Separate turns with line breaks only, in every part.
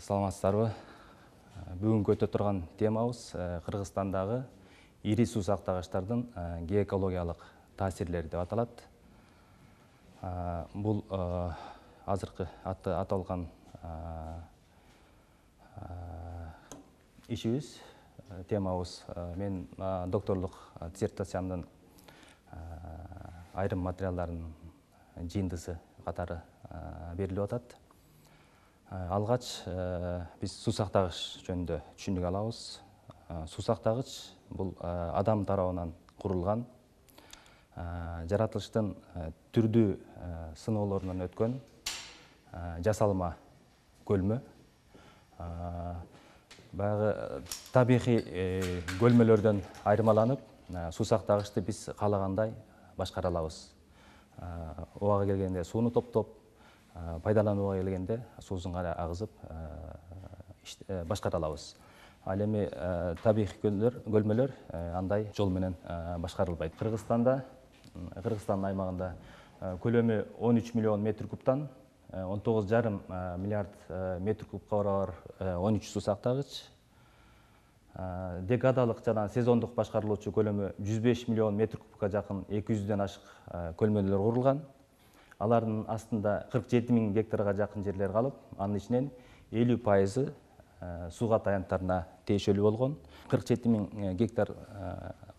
Саламатсыздарбы? Бүгүнкү өтө турган темабыз Кыргызстандагы ири суу сактагычтардын геокологиялык таасирлери деп аталат. Бул азыркы аты аталган ишибиз, темабыз мен докторлук диссертациямдын айрым материалдарынын жыйындысы катары берилип атат. Алгач биз суу сактагыч жөнүндө түшүнүк алабыз. Суу сактагыч бул адам тарабынан курулган, жаратылыштын түрдүү сыноолорунан өткөн жасалма көлмө. Баягы табигый көлмөлөрдөн айырмаланып, суу сактагычты биз каалагандай башкара алабыз. Убага келгенде сууну топтоп, пайдаланууга келгенде суусун гана агызып башкара алабыз. Ал эми табигый көлмөлөр андай жол менен башкарылбайт. Кыргызстандын аймагында көлөмү 13 миллион метр кубтан 19,5 миллиард метр кубка барабар 13 суу сактагыч. Декадалык жана сезондук башкарылуучу көлөмү 105 миллион метр кубка жакын 200дөн ашык көлмөлөр курулган. Алардын астында 47 миң гектарга жакын жерлер калып, анын ичинен 50% суу кат аянттарына тиешелүү болгон. 47 миң гектар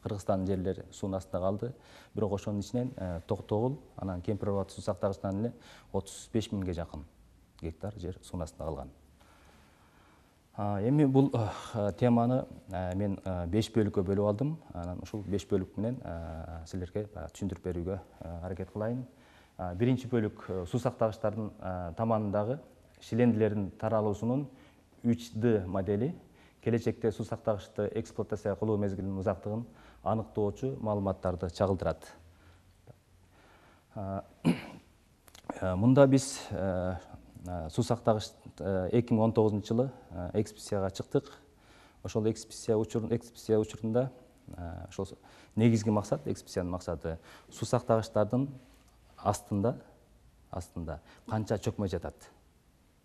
Кыргызстандын жерлери суунун астында калды. Бирок ошонун ичинен Токтогул, анан Кемпир Обад суу сактагычынан эле 35 миңге жакын гектар жер суунун астында калган. Эми бул теманы мен 5 бөлүккө бөлүп алдым. Анан ушул 5 бөлүк менен силерге түшүндүрүп берүүгө аракет кылайын. Биринчи бөлүк суу сактагычтардын таманындагы шилендилердин таралуусунун 3D модели келечекте суу сактагычты эксплуатация кылуу мезгилинин узактыгын аныктоочу маалыматтарды чагылдырат. Мында биз суу сактагыч 2019-жылы экспедицияга чыктык. Ошол экспедиция учурунда ошол негизги максат, экспедициянын максаты суу сактагычтардын астында канча чөкмө жатат.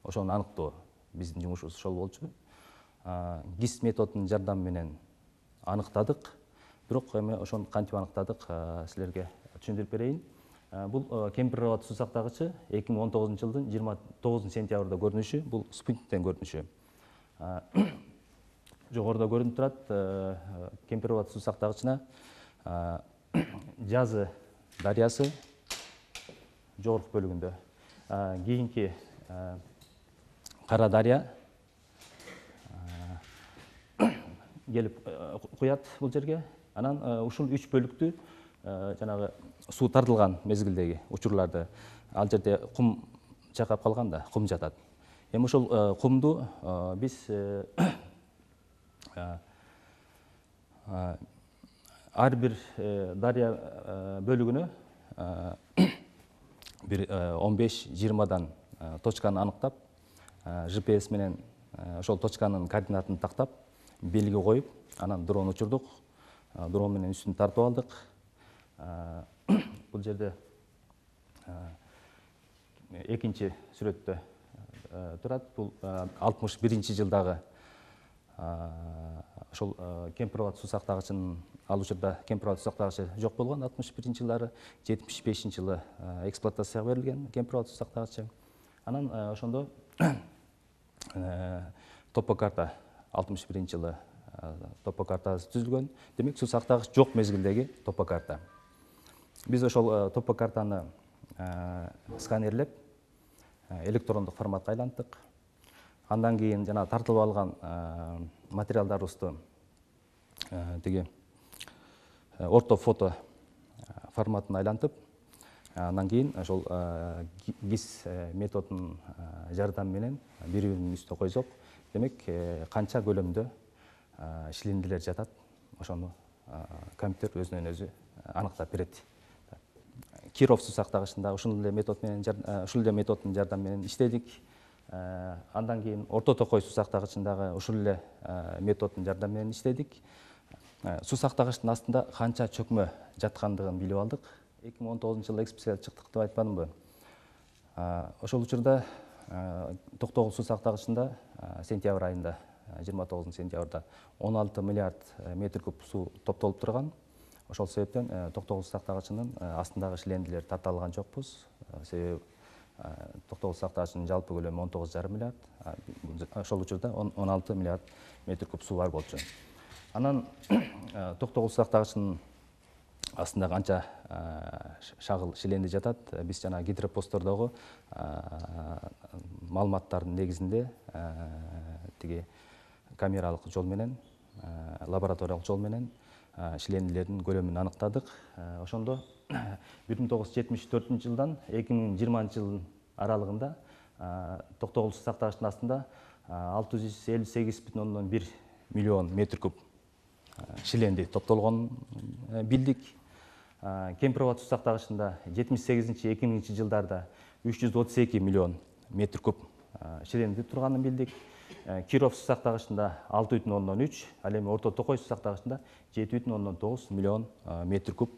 Ошону аныктоо. Биздин жумушубуз ошол болчу. ГИС методунун жардамы менен аныктадык. Бирок эми ошону кантип аныктадык, силерге түшүндүрүп берейин. Бул Кемпир Обад суу сактагычы 2019-жылдын 29 сентябрда көрүнүшү, бул спутниктен көрүнүшү. Жогоруда көрүнүп турат, Кемпир Обад суу сактагычына Жазы дарыясы жогорку бөлүгүндө, кийинки Кара дарыя келип куят бул жерге. Анан ушул 3 бөлүктү жанагы суу тартылган мезгилдеги учурларды ал жерде кум чайкап калган да, кум жатат. Эми ошол кумду биз ар бир дарыя бөлүгүнө бир 15-20дан точканы аныктап, GPS менен ошол точканын координатын тактап, белги коюп, анан дрон учурдук. Дрон менен үстүн тартып алдык. Бул жерде экинчи сүрөттө турат. Бул 61-жылдагы ошол Кемпир Обад суу сактагычынын ал учурда Кемпир Обад суу сактагычы жок болгон. 61-жылдары 75-жылы эксплуатацияга берилген Кемпир Обад суу сактагычы. Анан ошондо топокарта 61-жылы топокартасы түзүлгөн. Демек суу сактагыч жок мезгилдеги топокарта. Биз ошол топокартаны сканерлеп, электрондук форматка айлантык. Андан кийин жана тартылып алган материалдарыбызды тиги ортофото форматына айлантып, андан кийин ошол ГИС методунун жардамы менен бири-биринин үстүнө койсок, демек канча көлөмдө шилендилер жатат, ошону компьютер өзүнөн өзү аныктап берет. Киров суу сактагычында ушул эле методдун жардамы менен иштедик. Андан кийин Орто Токой суу сактагычындагы ушул эле методдун жардамы менен иштедик. Суу сактагычтын астында канча чөкмө жаткандыгын билип алдык. 2019-жылы экспедицияга чыктык деп айтпадымбы? Ошол учурда токтогул суу сактагычында сентябрь айында 29 сентябрда 16 миллиард метр куб суу топтолуп турган. Ошол себептен токтогул суу сактагычынын астындагы шилендилерди тарта алган жокпуз. Себеби токтогул суу сактагычынын жалпы көлөмү 19,5 миллиард. Ошол учурда 16 миллиард метр куб суу бар болчу. Анан токтогул суу сактагычынын астында канча шагыл шиленди жатат. Биз жана гидропосттордогу маалыматтардын негизинде тиги камералык жол менен, лабораториялык жол менен шилендилердин көлөмүн аныктадык. Ошондо 1974 жылдан 2020 жылдын аралыгында токтогул суу сактагычтын астында 658,1 миллион метр куб шиленди топтолгонун билдик. Кемпир Абад суу сактагычында 78-2000 жылдарда 332 миллион метр куб шиленди турганын билдик. Киров суу сактагычында 6,3, ал эми Орто Токой суу сактагычында 7,9 миллион метр куб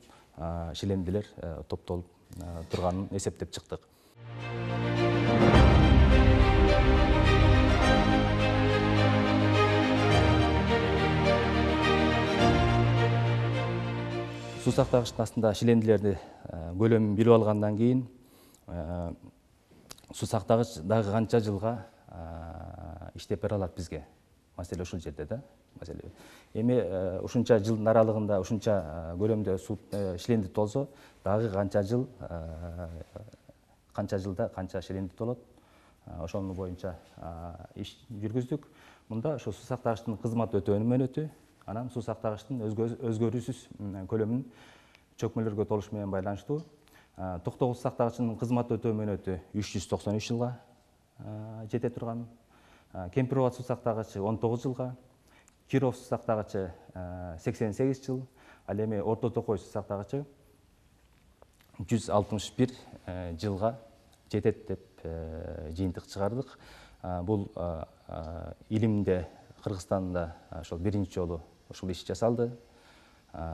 шилендилер топтолуп турганын эсептеп чыктык. Суу сактагычтын астында шилендилерди көлөмүн билип алгандан кийин суу сактагыч дагы канча жылга иштеп бере алат бизге? Маселе ушул жерде да. Маселе эми ушунча жылдын аралыгында ушунча көлөмдө суу шиленди толсо, дагы канча жылда канча шиленди толот? Ошонун боюнча иш жүргүздүк. Мында ошо суу сактагычтын кызмат өтөөнүн мөөнөтү, анан суу сактагычтын өзгөрүүсүз көлөмүн чөкмөлөргө толушу менен байланыштуу. Токтогул суу сактагычынын кызмат өтөө мөөнөтү 393 жылга жете турган. Кемпир Абад суу сактагычы 19 жылга, Киров суу сактагычы 88 жыл, ал эми Орто Токой суу сактагычы 161 жылга жетет деп жыйынтык чыгардык. Бул илимде Кыргызстанда ошол биринчи жолу ушул иш жасалды.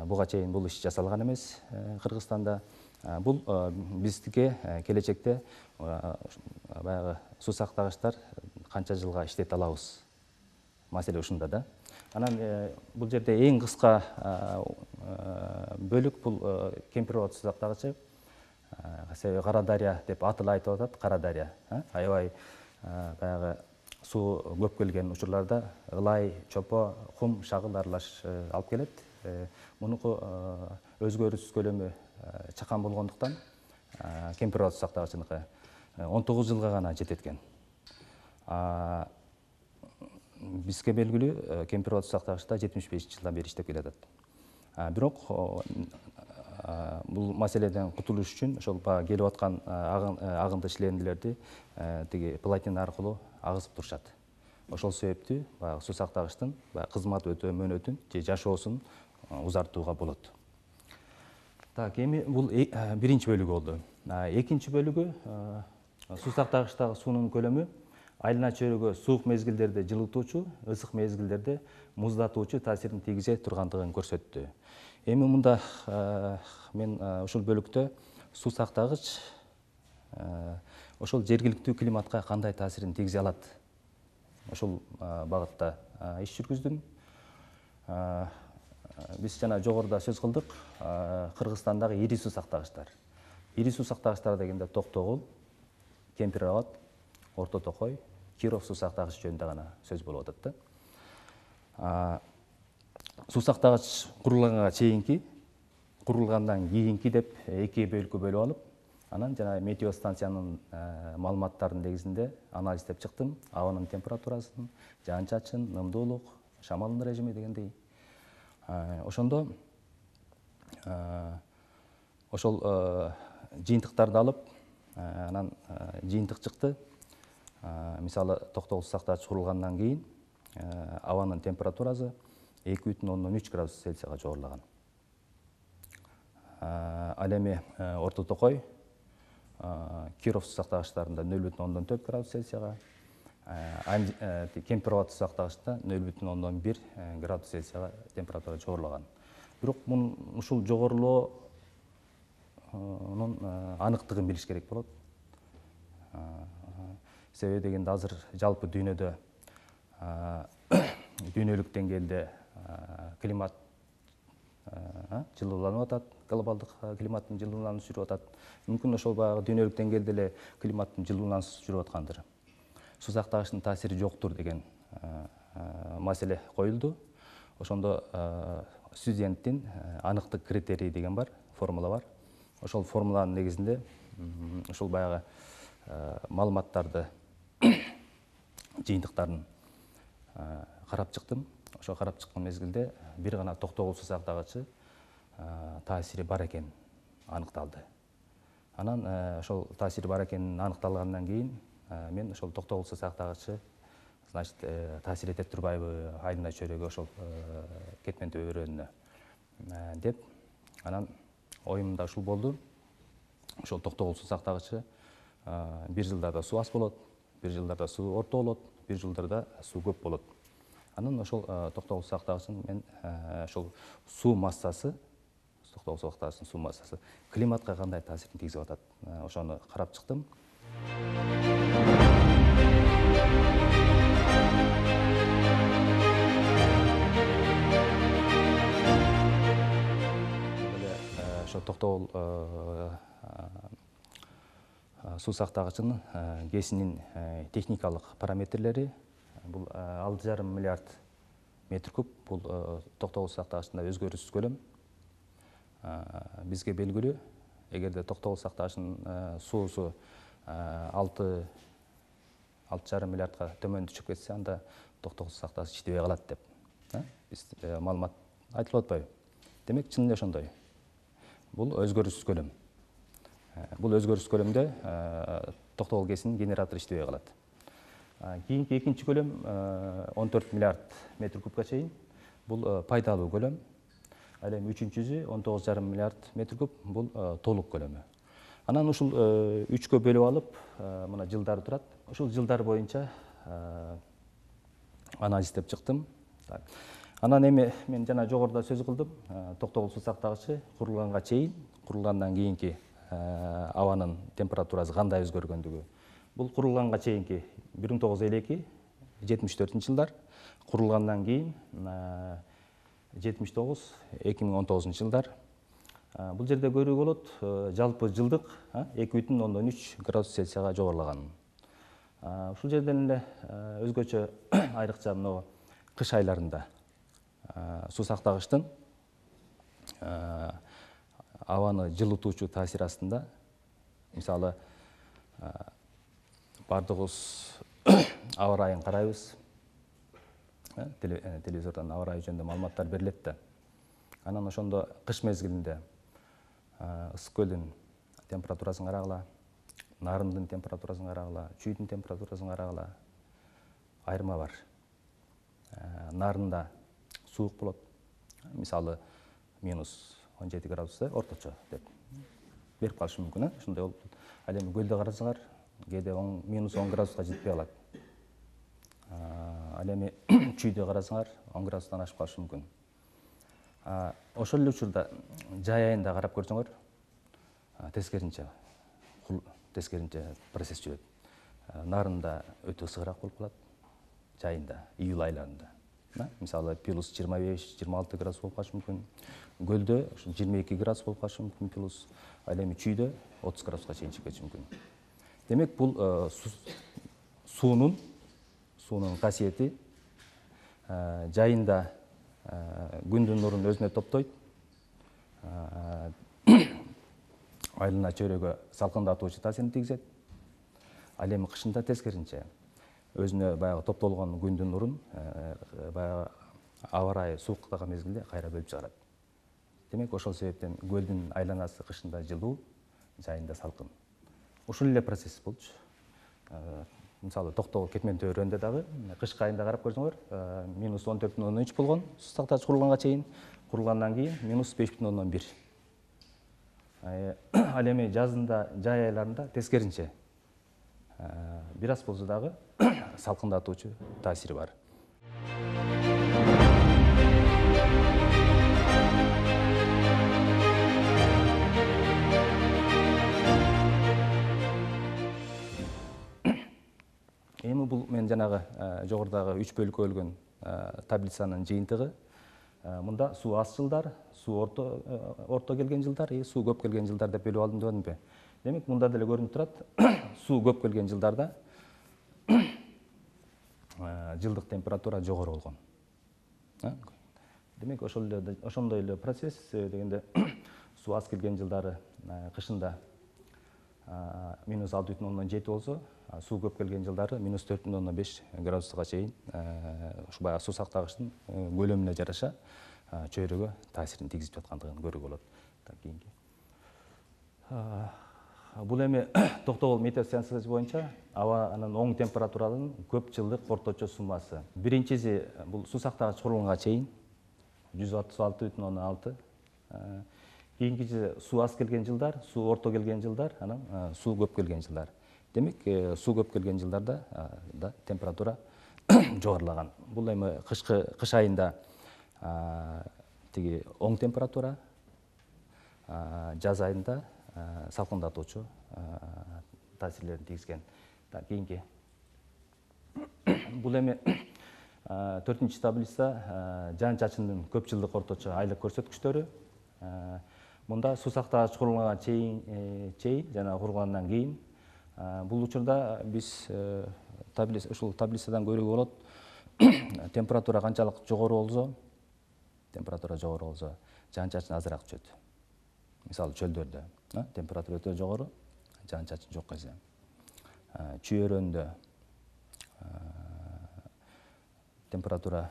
Буга чейин бул иш жасалган эмес Кыргызстанда. Бул биздики келечекте баягы суу сактагычтар канча жылга иштете алабыз? Маселе ушунда да. Анан бул жерде эң кыска бөлүк бул Кемпир Абад суу сактагычы. Себеби Кара Дарья деп аты эле айтып атат, Кара Дарья. Аябай баягы суу көп келген учурларда ылай, чопо, кум, шагыл аралаш алып келет. Мунуку өзгөрүүсүз көлөмү чакан болгондуктан Кемпир Абад суу сактагычыныкы 19 жылга гана жетет экен. Бизге белгилүү Кемпир Абад суу сактагычта 75 жылдан бери иштеп келатат. Бирок бул маселеден кутулуш үчүн ошол келип аткан агынды шилендилерди тиги плотина аркылуу агызып турушат. Ошол себептүү баягы суу сактагычтын кызмат өтөө мөөнөтүн же жашоосун узартууга болот. Так, эми бул биринчи бөлүгү болду. Экинчи бөлүгү суу сактагычтагы суунун көлөмү айлана чөйрөгө суук мезгилдерде жылытуучу, ысык мезгилдерде муздатуучу таасирин тийгизе тургандыгын көрсөттү. Эми мында мен ушул бөлүктө суу сактагыч ошол жергиликтүү климатка кандай таасирин тийгизе алат? Ошол багытта иш жүргүздүм. Биз жана жогоруда сөз кылдык, Кыргызстандагы ири суу сактагычтар. Ири суу сактагычтар дегенде Токтогул, Кемпир Абад, Орто Токой, Киров суу сактагычы жөнүндө гана сөз болуп атат да. Суу сактагыч курулгандан кийинки деп эки бөлүккө бөлүп алып, анан жана метеостанциянын маалыматтарынын негизинде анализдеп чыктым. Абанын температурасын, жаан-чачын, нымдуулук, шамалдын режими дегендей. Ошондо ошол жыйынтыктарды алып, анан жыйынтык чыкты. Мисалы, Токтогул суу сактагыч курулгандан кийин абанын температурасы 2,3 градус Цельсияга жогорулаган. Ал эми Орто Токой, Киров суу сактагычтарында 0,4 градус Цельсияга, Кемпир Абад суу сактагычта 0,1 градус Цельсияга температура жогорулаган. Бирок ушул жогорулоонун аныктыгын билиш керек болот. Себеби дегенде азыр жалпы дүйнөдө дүйнөлүк деңгээлде климат жылууланып атат, глобалдык климаттын жылуулануусу жүрүп атат. Мүмкүн ошол баягы дүйнөлүк деңгээлде эле климаттын жылуулануусу жүрүп аткандыр. Суу сактагычтын таасири жоктур деген маселе коюлду. Ошондо студенттин аныктык критерий деген бар, формула бар. Ошол формуланын негизинде ошол баягы маалыматтарды жыйынтыктарын карап чыктым. Ошо карап чыккан мезгилде бир гана токтогул суу сактагычы таасири бар экени аныкталды. Анан ошол таасири бар экени аныкталгандан кийин мен ошол токтогул суу сактагычы значит таасир эте турбайбы айылына чөйрөгө ошол кетмен төбөрөнүнө деп анан оюм да ушул болду. Ошол токтогул суу сактагычы бир жылдарда суу аз болот, бир жылдарда суу орто болот, бир жылдарда суу көп болот. Анан ошол токтогул суу сактагычын мен ошол суу массасы, токтогул суу сактагычтын суу массасы климатка кандай таасирин тийгизип атат, ошону карап чыктым. Ошо токтогул суу сактагычынын кесинин техникалык параметрлери бул 6,5 миллиард метр куб. Бул токтогул суу сактагычында өзгөрүүсүз көлөм. Бизге белгилүү, эгерде токтогул сактагычынын суусу 6,5 миллиардга төмөн түшүп кетсе, анда токтогул суу сактагыч иштебей калат деп биз маалымат айтылып атпайбы? Демек, чын эле ошондой. Бул өзгөрүүсүз көлөм. Бул өзгөрүүсүз көлөмдө токтогул кесинин генератору иштебей калат. Кийинки экинчи көлөм 14 миллиард метр кубка чейин. Бул пайдалуу көлөм. Ал эми үчүнчүсү 19,5 миллиард метр куб. Бул толук көлөмү. Анан ушул үчкө бөлүп алып, мына жылдары турат. Ушул жылдар боюнча анализдеп чыктым. Анан эми мен жана жогоруда сөз кылдым, токтогул суу сактагычы курулганга чейин, курулгандан кийинки абанын температурасы кандай өзгөргөндүгү. Бул курулганга чейинки 1952-74 жылдар, курулгандан кийин 79-2019 жылдар. Бул жерде көрүүгө болот, жалпы жылдык 2,3 градус Цельсияга жогорулаган. Ушул жерден эле өзгөчө айрыкча мына кыш айларында суу сактагычтын абаны жылытуучу таасир астында, мисалы бардыгыбыз аба ырайын карайбыз, телевизордон аба ырайы жөнүндө маалыматтар берилет да. Анан ошондо кыш мезгилинде ысык көлдүн температурасын карагыла, нарындын температурасын карагыла, чүйдүн температурасын карагыла, айырма бар. Нарында суук болот, мисалы минус 17 градусда орточо деп берип калышы мүмкүн. Ошондой болуп. Ал эми көлдө карасаңар, кээде минус 10 градуска жетпей калат. Ал эми чүйдө карасаңар 10 градустан ашып калышы мүмкүн. Ошол эле учурда жай айында карап көрсөңөр, тескеринче процесс жүрөт. Нарында өтө ысыгыраак болуп калат, жайында, июль айларында. Мисалы плюс 25-26 градус болуп калышы мүмкүн. Көлдө 22 градус болуп калышы мүмкүн плюс. Ал эми чүйдө 30 градуска чейин чыгып кетиши мүмкүн. Демек, бул суунун касиети жайында күндүн нурун өзүнө топтойт, айылына чөйрөгө салкындатуучу таасирин тийгизет. Ал эми кышында тескеринче өзүнө баягы топтолгон күндүн нурун баягы аба ырайы сууктаган мезгилде кайра бөлүп чыгарат. Демек, ошол себептен көлдүн айланасы кышында жылуу, жайында салкын. Ушул эле процесс болчу. Мисалы токтогул кетмен төбөрөндө дагы кышкы айында карап көрсөңөр, минус 14,3 болгон суу сактагыч курулганга чейин, курулгандан кийин минус 5,1. Ал эми жазында, жай айларында тескеринче бир аз болсо дагы салкындатуучу таасири бар. жанагы жогорудагы 3 бөлүккө бөлгөн таблицанын жыйынтыгы. Мында суу аз жылдар, суу орто келген жылдар, суу көп келген жылдар деп бөлүп алдым дебедимби? Демек, мында деле көрүнүп турат, суу көп келген жылдарда жылдык температура жогору болгон. Демек, ошондой эле процесс дегенде суу аз келген жылдары кышында -6,7 болсо, суу көп келген жылдары -4,5 градуска чейин ушу баягы суу сактагычтын көлөмүнө жараша чөйрөгө таасирин тийгизип жаткандыгын көрүүгө болот. Кийинки. Бул эми Токтогул метеостанциясы боюнча абанын оң температуранын көп жылдык орточо суммасы. Биринчиси бул суу сактагыч курулганга чейин 136,6. Кийинкиси суу аз келген жылдар, суу орто келген жылдар, анан суу көп келген жылдар. Демек, суу көп келген жылдарда да температура жогорулаган. Бул эми кыш айында тиги оң температура, жаз айында салкындатуучу таасирлерин тийгизген. Кийинки. Бул эми 4-нчи таблица жаан чачындын көп жылдык орточо айлык көрсөткүчтөрү. Мында суу сактагыч курулганга чейин жана курулгандан кийин бул учурда биз ушул таблицадан көрүүгө болот. Температура канчалык жогору болсо, жаан чачын азыраак түшөт. Мисалы чөлдөрдө температура өтө жогору, жаан чачын жок эсе. Чүйөрөндө температура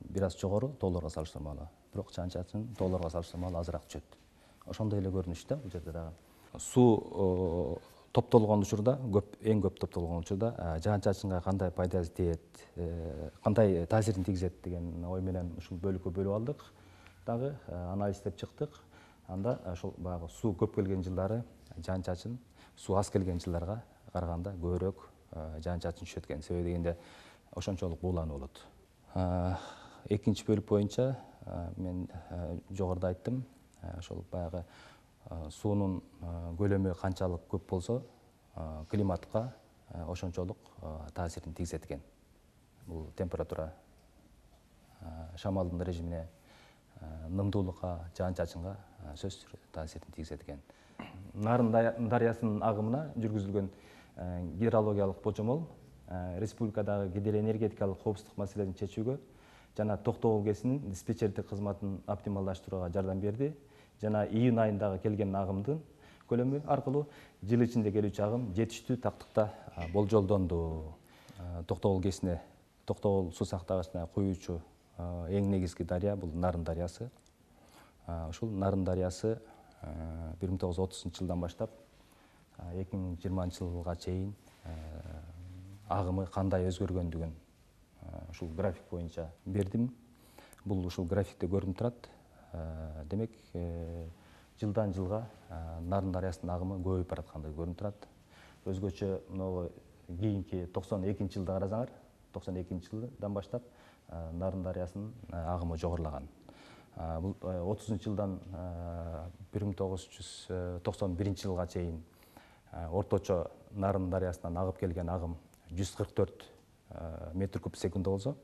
бир аз жогору, тоолорго салыштырмалуу. Бирок жаан чачын тоолорго салыштырмалуу азыраак түшөт. Ошондой эле көрүнүштө бул жерде дагы. Суу топтолгон учурда, эң көп топтолгон учурда жаан чачынга кандай пайдасы тиет, кандай таасирин тийгизет деген ой менен ушул бөлүккө бөлүп алдык. Дагы анализдеп чыктык. Анда ошол баягы суу көп келген жылдары жаан чачын суу аз келген жылдарга караганда көбүрөөк жаан чачын түшөт экен. Себеби дегенде ошончолук буулануу болот. Экинчи бөлүк боюнча мен жогоруда айттым, ошол баягы суунун көлөмү канчалык көп болсо, климатка ошончолук таасирин тийгизет экен. Бул температура, шамалдын режимине, нымдуулукка, жаан чачынга сөзсүз таасирин тийгизет экен. Нарын дарыясынын агымына жүргүзүлгөн гидрологиялык божомол республикадагы гидроэнергетикалык коопсуздук маселелерин чечүүгө жана Токтогул КЭСинин диспетчердик кызматын оптималдаштырууга жардам берди. Жана июнь айындагы келген агымдын көлөмү аркылуу жыл ичинде келүүчү агым жетиштүү тактыкта болжолдонду. Токтогул КЭСине, Токтогул суу сактагычына куюучу эң негизги дарыя бул Нарын дарыясы. Ушул Нарын дарыясы 1930-жылдан баштап 2020-жылга чейин агымы кандай өзгөргөндүгүн ушул график боюнча бердим. Бул ушул графикте көрүнүп турат. Демек, жылдан жылга Нарын дарыясынын агымы көбөйүп бараткандыгы көрүнүп турат. Өзгөчө могу кийинки 92-жылды карасаңар, 92-жылдан баштап Нарын дарыясынын агымы жогорулаган. Бул 30-жылдан 1991-жылга чейин орточо Нарын дарыясынан агып келген агым 144 метр куб секунд болсо,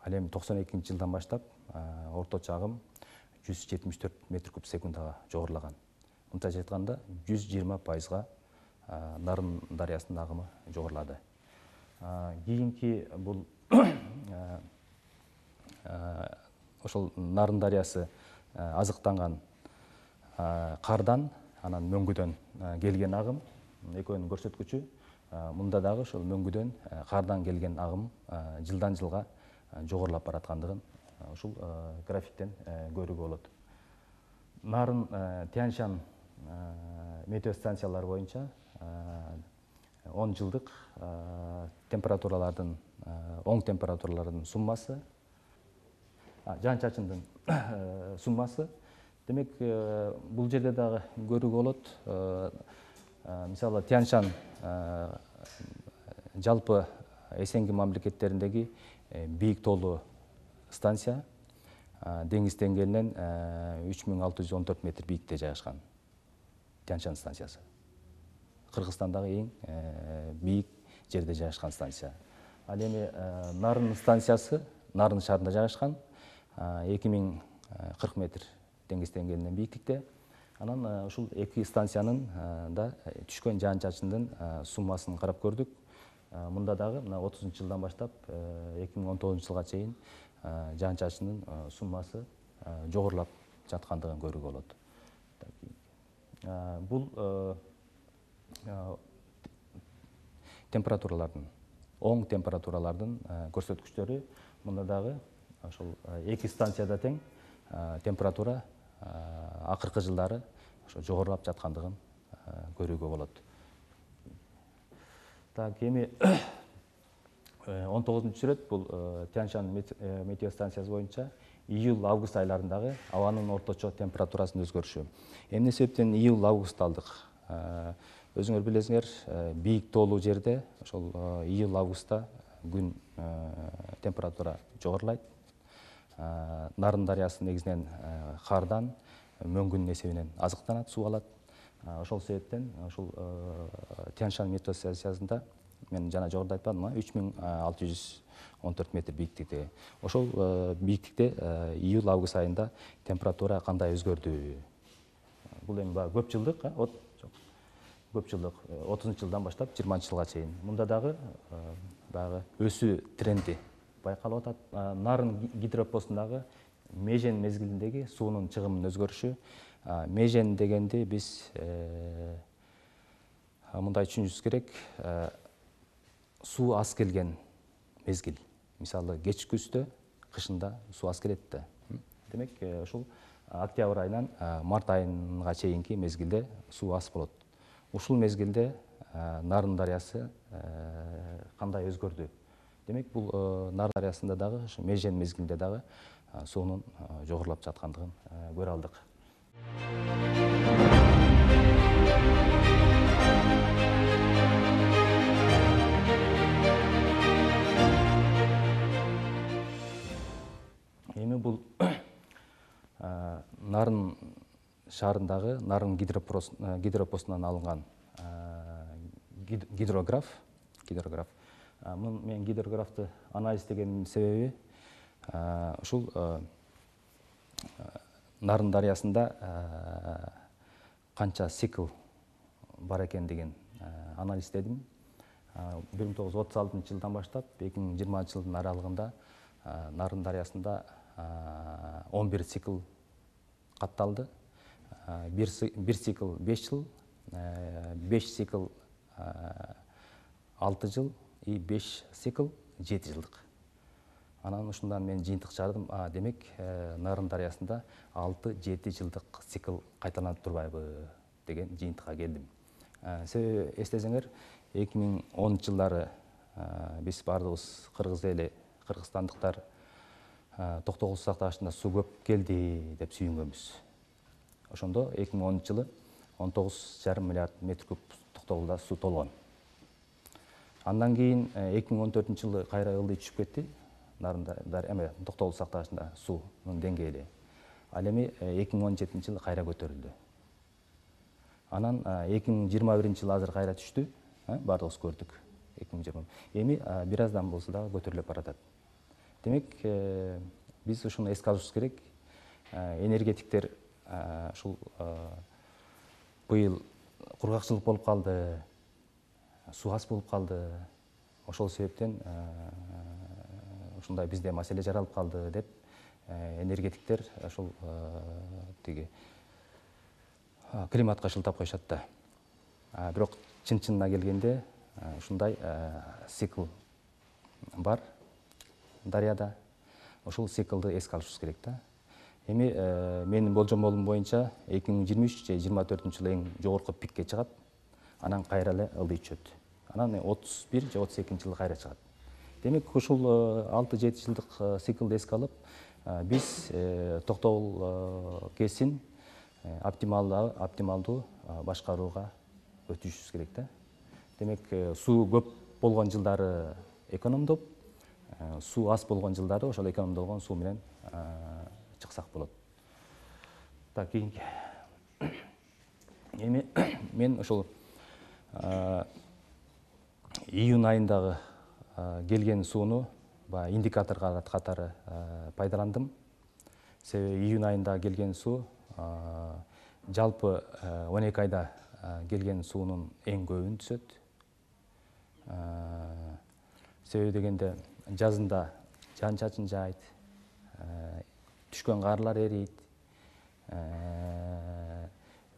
ал эми 92-жылдан баштап орточо агым 174 метр куб секундага жогорулаган. Мынтип айтканда 120%га Нарын дарыясынын агымы жогорулады. Кийинки бул ошол Нарын дарыясы азыктанган кардан, анан мөңгүдөн келген агым, экөөнүн көрсөткүчү. Мында дагы ошол мөңгүдөн кардан келген агым жылдан жылга жогорулап бараткандыгын ушул графиктен көрүүгө болот. Нарын, Тянь-Шань метеостанциялары боюнча 10 жылдык температуралардын, оң температуралардын суммасы, жаан чачындын суммасы. Демек, бул жерде дагы көрүүгө болот. Мисалы, Тянь-Шань жалпы СНГ мамлекеттериндеги бийик тоолуу станция, деңиз деңгээлинен 3614 метр бийикте жайгашкан Тянь-Шань станциясы. Кыргызстандагы эң бийик жерде жайгашкан станция. Ал эми Нарын станциясы Нарын шаарында жайгашкан, 2040 метр деңиз деңгээлинен бийиктикте. Анан ушул эки станциянын да түшкөн жаан чачындын суммасын карап көрдүк. Мында дагы мына 30-жылдан баштап 2019-жылга чейин жаан чачындын суммасы жогорулап жаткандыгын көрүүгө болот. Бул температуралардын, оң температуралардын көрсөткүчтөрү. Мында дагы ошол эки станцияда тең температура акыркы жылдары ошо жогорулап жаткандыгын көрүүгө болот. Так, эми 19-сүрөт бул Тянь-Шань метеостанциясы боюнча июль-август айларындагы абанын орточо температурасынын өзгөрүшү. Эмне себептен июль-август алдык? Өзүңөр билесиңер, бийик тоолуу жерде ошол июль-августта күн температура жогорулайт. Нарын дарыясы негизинен кардан, мөңгүнүн эсебинен азыктанат, суу алат. Ошол себептен ошол Тянь-Шань метеостанциясында мен жана жогоруда айтпадымбы, 3614 метр бийиктикте. Ошол бийиктикте июль-август айында температура кандай өзгөрдү? Бул эми баягы көп жылдык, көп жылдык 30-жылдан баштап 20-жылга чейин. Мында дагы баягы өсүү тренди байкалып атат. Нарын гидропостундагы межен мезгилиндеги суунун чыгымынын өзгөрүшү. Межен дегенди биз мындай түшүнүшүбүз керек. Суу аз келген мезгил. Мисалы, кеч күздө, кышында суу аз келет да. Демек, ушул октябрь айынан март айына чейинки мезгилде суу аз болот. Ушул мезгилде Нарын дарыясы кандай өзгөрдү? Демек, бул Нарын дарыясында дагы межен мезгилинде дагы суунун жогорулап жаткандыгын көрө алдык. Эми бул Нарын шаарындагы Нарын гидропостунан алынган гидрограф. Мен гидрографты анализдегенин себеби ушул Нарын дарыясында канча цикл бар экендигин анализдедим. 1936-жылдан баштап 2020-жылдын аралыгында Нарын дарыясында 11 цикл катталды. Бир цикл 5 жыл, 5 цикл 6 жыл и 5 цикл 7 жылдык. Анан ушундан мен жыйынтык чыгардым. Демек, Нарын дарыясында 6-7 жылдык цикл кайталанып турбайбы деген жыйынтыкка келдим. Себеби эстесеңер, 2010-жылдары биз бардыгыбыз кыргыз эли, кыргызстандыктар Токтогул сактагычында суу көп келди деп сүйүнгөнбүз. Ошондо 2010-жылы 19,5 миллиард метр куб Токтогулда суу толгон. Андан кийин 2014-жылы кайра ылдый түшүп кетти. Нарында Токтогул сактагычында суунун деңгээли. Ал эми 2017-жылы кайра көтөрүлдү. Анан 2021-жылы азыр кайра түштү. Бардыгыбыз көрдүк. 2020. Эми бир аздан болсо дагы көтөрүлүп баратат. Демек, биз ушуну эске алышыбыз керек. Энергетиктер ушул быйыл кургакчылык болуп калды, суу аз болуп калды. Ошол себептен ушундай бизде маселе жаралып калды деп энергетиктер ошол тиги климатка шылтап коюшат да. Бирок чын-чынына келгенде ушундай цикл бар дарыяда. Ошол циклды эске алышыбыз керек да. Эми менин болжомолум боюнча 2023 же 2024-жылы эң жогорку пикке чыгат. Анан кайра эле ылдый түшөт. Анан 31 же 32-жылы кайра чыгат. Демек, ушул 6-7 жылдык циклды эске алып, биз Токтогул КЭСин оптималдуу башкарууга өтүшүбүз керек да. Демек, суу көп болгон жылдары экономдоп, суу аз болгон жылдары ошол экономдолгон суу менен чыксак болот. Так, кийинки. Эми мен ошол июнь айындагы келген сууну баягы индикатор катары пайдаландым. Себеби июнь айында келген суу жалпы 12 айда келген суунун эң көбүн түшөт. Себеби дегенде жазында жан чачын жаайт, түшкөн карлар эрийт,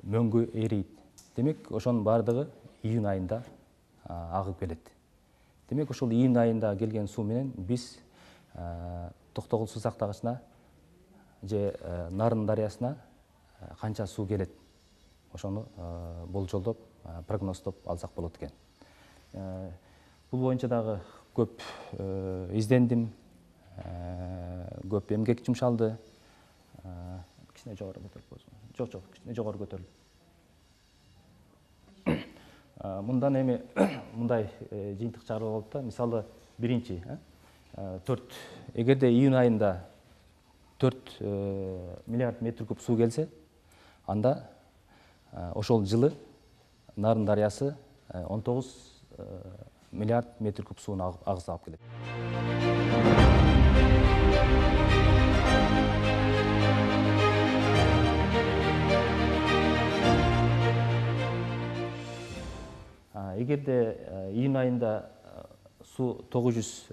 мөңгү эрийт. Демек, ошонун баардыгы июнь айында агып келет. Демек, ошол июнь айында келген суу менен биз Токтогул суу сактагычына же Нарын дарыясына канча суу келет, ошону болжолдоп, прогноздоп алсак болот экен. Бул боюнча дагы көп издендим, көп эмгек жумшалды. Кичине жогору көтөрүп койсоң. Жок, кичине жогору көтөрүл. Мындан эми мындай жыйынтык чыгарууга болот да. Мисалы, биринчи, эгерде июнь айында 4 миллиард метр куб суу келсе, анда ошол жылы Нарын дарыясы 19 миллиард метр куб сууну агыз алып келет. Эгерде июнь айында суу 900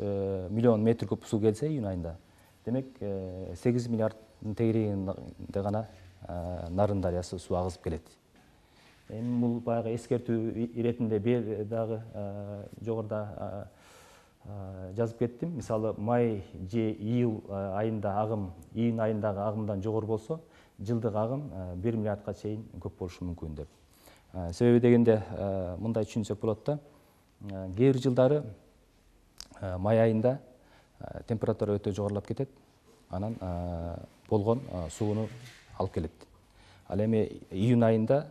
миллион метр куб суу келсе июнь айында, демек 8 миллиарддын тегерегинде гана Нарын дарыясы суу агызып келет. Эми бул баягы эскертүү иретинде дагы жогоруда жазып кеттим. Мисалы, май же июль айында агым июнь айындагы агымдан жогору болсо, жылдык агым 1 миллиардка чейин көп болушу мүмкүн деп. Себеби дегенде мындай түшүнсөк болот да. Кээ бир жылдары май айында температура өтө жогорулап кетет, анан болгон сууну алып келет. Ал эми июнь айында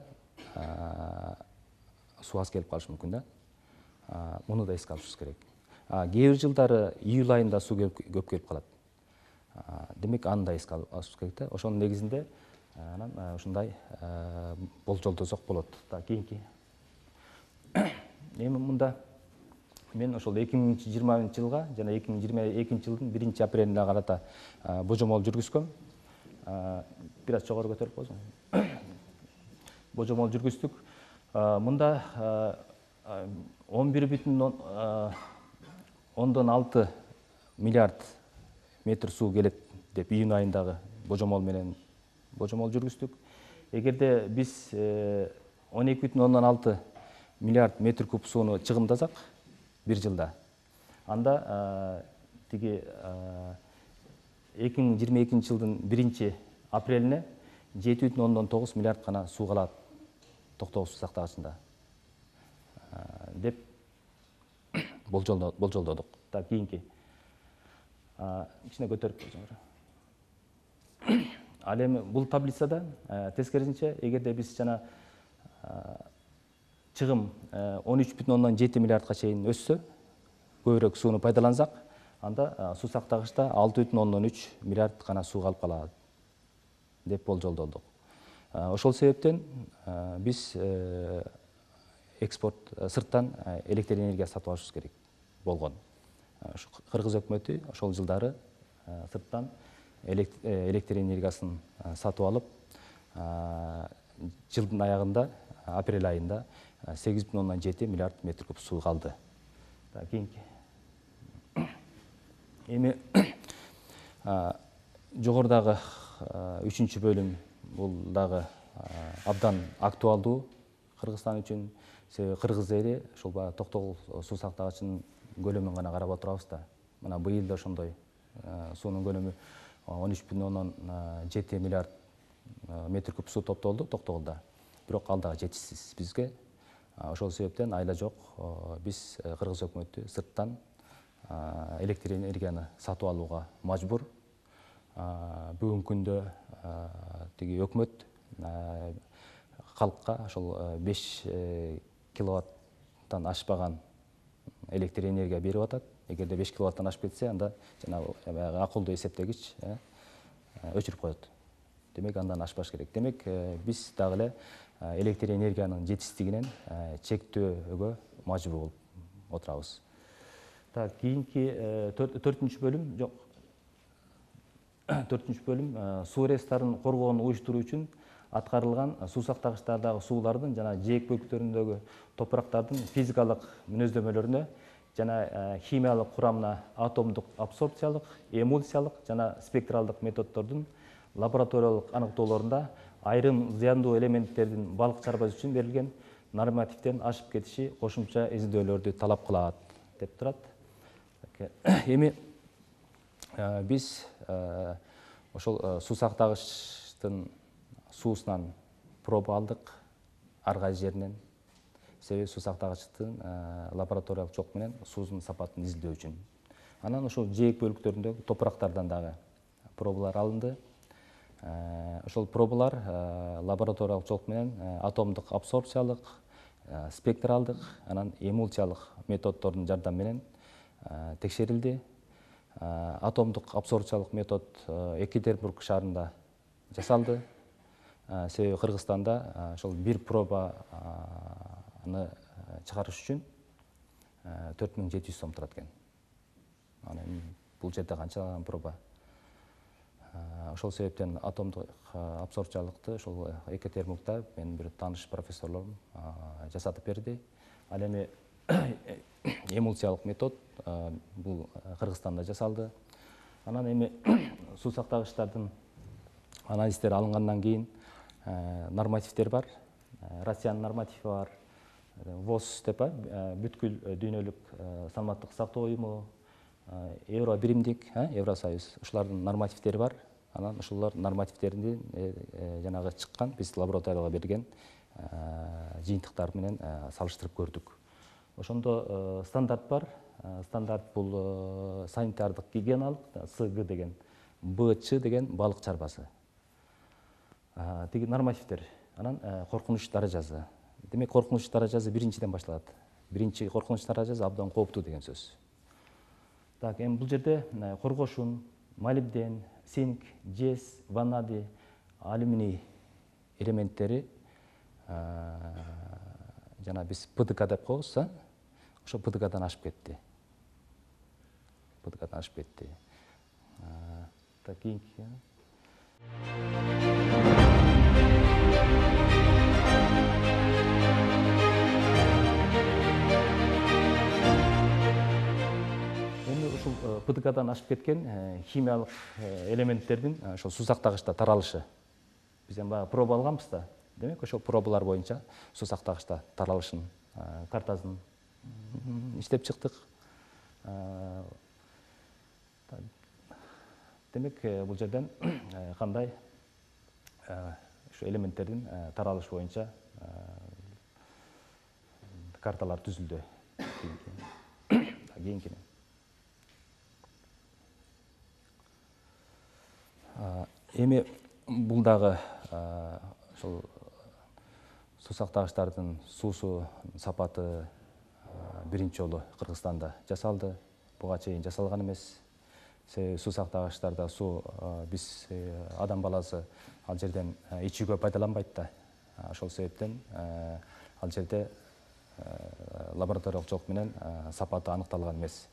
суу аз келип калышы мүмкүн да. Муну да эске алышыбыз керек. Кээ бир жылдары июль айында суу көп келип калат. Демек, аны да эске алышыбыз керек да. Ошонун негизинде анан ушундай болжолдосок болот. Кийинки. Эми мында мен ошол 2020 жылга жана 2022 жылдын 1 апрелине карата божомол жүргүзгөм. Бир аз жогору көтөрүп койсоң. Божомол жүргүздүк. Мында 11,6 миллиард метр суу келет деп июнь айындагы божомол менен божомол жүргүздүк. Эгерде биз 12,6 миллиард метр куб сууну чыгымдасак бир жылда, анда тиги 2022 жылдын 1 апрелине 7,9 миллиард гана суу калат Токтогул суу сактагычында деп болжолдодук. Кийинки. Кичине көтөрүп койсоңор. Ал эми бул таблицада тескерисинче, эгерде биз жана чыгым 13,7 миллиардка чейин өссө, көбүрөөк сууну пайдалансак, анда суу сактагычта 6,3 миллиард гана суу калып калат деп болжолдодук. Ошол себептен биз экспорт сырттан электр энергия сатып алышыбыз керек болгон. Кыргыз өкмөтү ошол жылдары сырттан электр энергиясын сатып алып, жылдын аягында, апрель айында 8,7 миллиард метр куб суу калды. Кийинки. Эми жогорудагы 3 бөлүм бул дагы абдан актуалдуу Кыргызстан үчүн. Себеби кыргыз эли ушул Токтогул суу сактагычынын көлөмүн гана карап отурабыз да. Мына быйыл да ошондой суунун көлөмү 13,7 миллиард метр куб суу топтолду Токтогулда. Бирок ал дагы жетишсиз бизге. Ошол себептен айла жок биз кыргыз өкмөтү сырттан электр энергияны сатып алууга мажбур. Бүгүнкү күндө тиги өкмөт калкка ошол 5 киловаттан ашпаган электр энергия берип атат. Эгерде 5 киловаттан ашып кетсе, анда жанагы акылдуу эсептегич өчүрүп коет. Демек, андан ашпаш керек. Демек, биз дагы эле электр энергиянын жетишсиздигинен чектөөгө мажбур отурабыз. Так, кийинки 4-чү бөлүм, жок, 4-чү бөлүм суу ресурстарын коргоону уюштуруу үчүн аткарылган суу сактагычтардагы суулардын жана жээк бөлүктөрүндөгү топурактардын физикалык мүнөздөмөлөрүнө жана химиялык курамына атомдук абсорбциялык, эмульсиялык жана спектралдык методдордун лабораториялык аныктоолорунда айрым зыяндуу элементтердин балык чарбасы үчүн берилген нормативден ашып кетиши кошумча изилдөөлөрдү талап кылат деп турат. Эми биз ошол суу сактагычтын суусунан проба алдык ар кайсы жеринен. Себеби суу сактагычтын лабораториялык жол менен суусунун сапатын изилдөө үчүн. Анан ошол жээк бөлүктөрүндөгү топурактардан дагы пробалар алынды. Ошол пробалар лабораториялык жол менен атомдук абсорбциялык, спектралдык, анан эмульсиялык методдордун жардамы менен текшерилди. Атомдук абсорбциялык метод Екатеринбург шаарында жасалды. Себеби Кыргызстанда ошол бир пробаны чыгарыш үчүн 4700 сом турат экен. Анан бул жерде канча проба? Ошол себептен атомдук абсорбциялыкты ошол Екатеринбургда менин бир тааныш профессорлорум жасатып берди. Ал эми эмульсиялык метод бул Кыргызстанда жасалды. Анан эми суу сактагычтардын анализдери алынгандан кийин нормативдер бар. Россиянын нормативи бар. ВОЗ деп бүткүл дүйнөлүк саламаттык сактоо уюму, Евро биримдик, Евросоюз, ушулардын нормативдери бар. Анан ушулар нормативдеринин жанагы чыккан, биз лабораторияга берген жыйынтыктар менен салыштырып көрдүк. Ошондо стандарт бар. Стандарт бул санитардык гигиеналык, СГ деген, БЧ деген балык чарбасы. Тиги нормативдер. Анан коркунуч даражасы. Демек, коркунуч даражасы биринчиден башталат. Биринчи коркунуч даражасы абдан кооптуу деген сөз. Так, эми бул жерде коргошун, молибден, цинк, жез, ванадий, алюминий элементтери жана биз ПДК деп коебуз, ошо ПДКдан ашып кетти. ПДКдан ашып кетти. Так, кийинки. Эми ушул ПДКдан ашып кеткен химиялык элементтердин ошол суу сактагычта таралышы. Биз эми баягы проба алганбыз да. Демек, ошол пробалар боюнча суу сактагычта таралышын картасын иштеп чыктык. Демек, бул жерден кандай ушу элементтердин таралышы боюнча карталар түзүлдү. Кийинки. Эми бул дагы ошол суу сактагычтардын суусу сапаты биринчи жолу Кыргызстанда жасалды. Буга чейин жасалган эмес. Себеби суу сактагычтарда суу биз адам баласы ал жерден ичүүгө пайдаланбайт да. Ошол себептен ал жерде лабораториялык жол менен сапаты аныкталган эмес.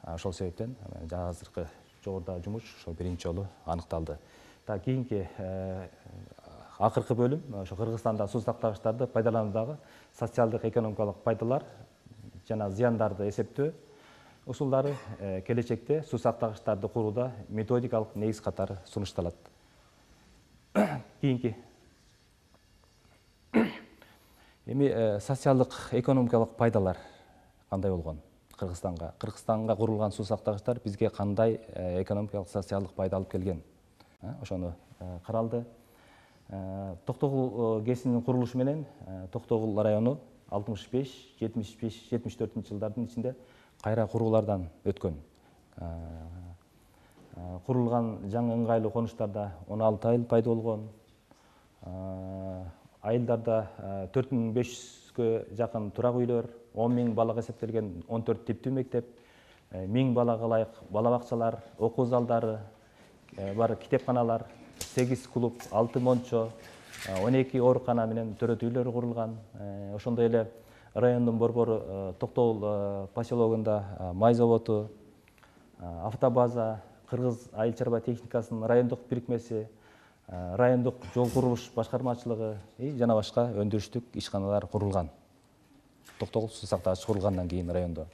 Ошол себептен азыркы жогорудагы жумуш ошол биринчи жолу аныкталды. Так, кийинки акыркы бөлүм ошо Кыргызстанда суу сактагычтарды пайдалануудагы социалдык экономикалык пайдалар жана зыяндарды эсептөө усулдары келечекте суу сактагычтарды курууда методикалык негиз катары сунушталат. Кийинки. Эми социалдык экономикалык пайдалар кандай болгон Кыргызстанга? Кыргызстанга курулган суу сактагычтар бизге кандай экономикалык социалдык пайда алып келген? Ошону каралды. Токтогул КЭСинин курулушу менен Токтогул району 65-74 жылдардын ичинде кайра куруулардан өткөн. Курулган жаңы ыңгайлуу конуштарда 16 айыл пайда болгон. Айылдарда 4500гө жакын турак үйлөр, 10 000 балага эсептелген 14 типтүү мектеп, 1000 балага ылайык бала бакчалар, окуу залдары бар, китепканалар, 8 клуб, 6 мончо, 12 оорукана менен төрөт үйлөр курулган. Ошондой эле райондун борбору Токтогул поселогунда май заводу, автобаза, Кыргыз айыл чарба техникасынын райондук бирикмеси, райондук жол курулуш башкармачылыгы жана башка өндүрүштүк ишканалар курулган. Токтогул суу сактагыч курулгандан кийин райондо.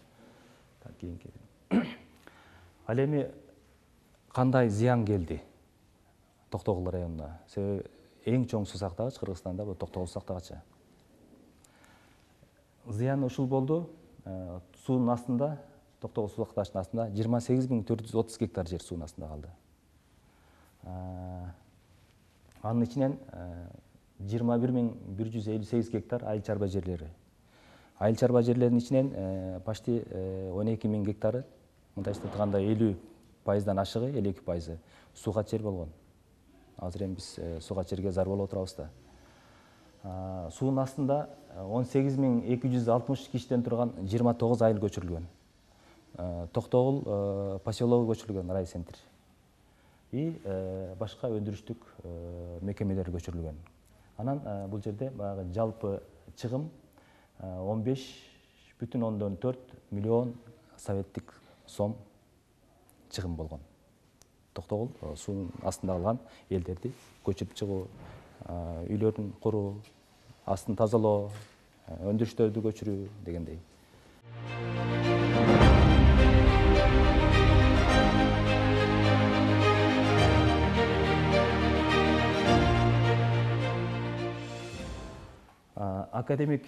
Ал эми кандай зыян келди Токтогул районуна? Себеби эң чоң суу сактагыч Кыргызстанда бул Токтогул суу сактагычы. Зыяны ушул болду. Суунун астында, Токтогул суу сактагычынын астында 28.430 гектар жер суунун астында калды. Анын ичинен 21.158 гектар айыл чарба жерлери. Айыл чарба жерлеринин ичинен почти 12.000 гектары, мындайча айтканда 50%-дан ашыгы, 52% сууга жер болгон. Азыр эми биз сууга жерге зар болуп отурабыз да. Суунун астында 18.260 кишиден турган 29 айыл көчүрүлгөн. Токтогул поселогу көчүрүлгөн, райцентр. И башка өндүрүштүк мекемелер көчүрүлгөн. Анан бул жерде баягы жалпы чыгым 15,4 миллион советтик сом чыгым болгон. Токтогул суунун астында калган элдерди көчүрүп чыгуу, үйлөрүн куруу, астын тазалоо, өндүрүштөрдү көчүрүү дегендей. Академик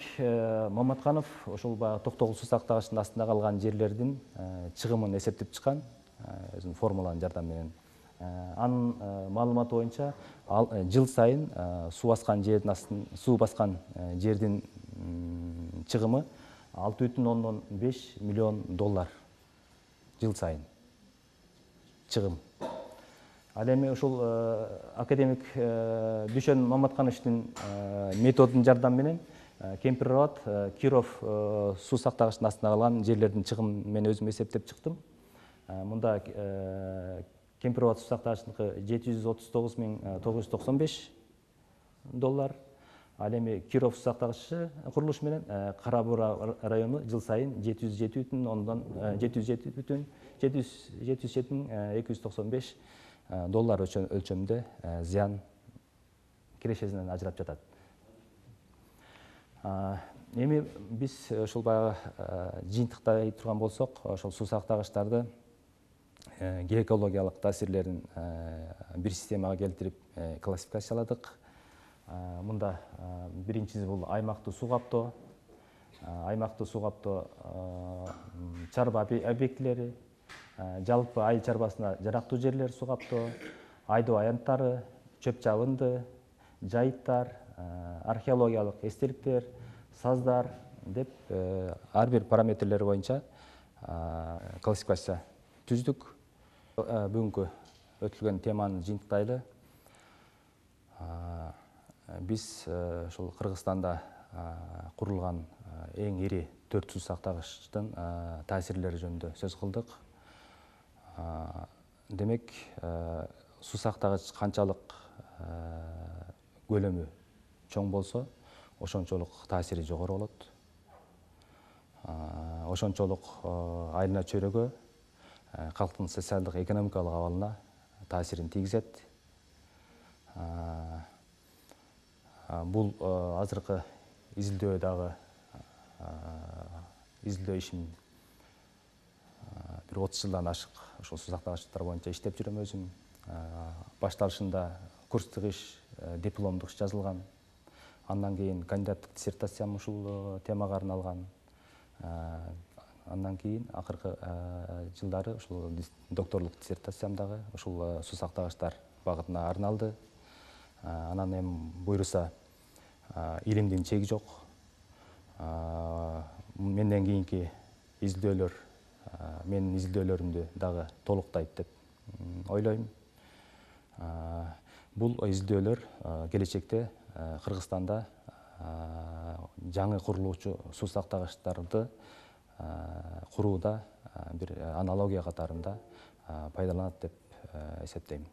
Маматканов ошол баягы Токтогул суу сактагычынын астында калган жерлердин чыгымын эсептеп чыккан, өзүнүн формуланын жардамы менен. Анын маалыматы боюнча жыл сайын суу баскан жердин чыгымы 6,5 миллион доллар жыл сайын чыгым. Ал эми ушул академик Дүйшөн Маматкановичтин методунун жардамы менен Кемпир-Абад, Киров суу сактагычынын астында калган жерлердин чыгымын мен өзүм эсептеп чыктым. Мында Кемпир-Абад суу сактагычыныкы 739.995 доллар. Ал эми Киров суу сактагычы курулушу менен Кара Буура району жыл сайын 707.295 доллар өлчөмүндө зыян кирешесинен ажырап жатат. Эми биз ошол баягы жыйынтыктай турган болсок, ошол суу сактагычтарды геокологиялык таасирлерин бир системага келтирип классификацияладык. Мында биринчиси бул аймактуу суу каптоо. Аймактуу суу каптоо чарба объектилери, жалпы айыл чарбасына жарактуу жерлер суу каптоо, айдоо аянттары, чөп чабынды, жайыттар, археологиялык эстеликтер, саздар деп ар бир параметрлери боюнча классификация түздүк. Бүгүнкү өтүлгөн теманы жыйынтыктайлы. Биз ушул Кыргызстанда курулган эң ири 4 суу сактагычтын таасирлери жөнүндө сөз кылдык. Демек, суу сактагыч канчалык көлөмү чоң болсо, ошончолук таасири жогору болот. Ошончолук айылына чөйрөгө, калктын социалдык экономикалык абалына таасирин тийгизет. Бул азыркы изилдөө дагы изилдөө ишин бир 30 жылдан ашык ошол суу сактагычтар боюнча иштеп жүрөм өзүм. Башталышында курстук иш, дипломдук иш жазылган. Андан кийин кандидаттык диссертациям ушул темага арналган. Андан кийин акыркы жылдары ушул докторлук диссертациям дагы ушул суу сактагычтар багытына арналды. Анан эми буйруса илимдин чеги жок. Менден кийинки изилдөөлөр менин изилдөөлөрүмдү дагы толуктайт деп ойлойм. Бул изилдөөлөр келечекте Кыргызстанда жаңы курулуучу суу сактагычтарды курууда бир аналогия катарында пайдаланат деп эсептейм.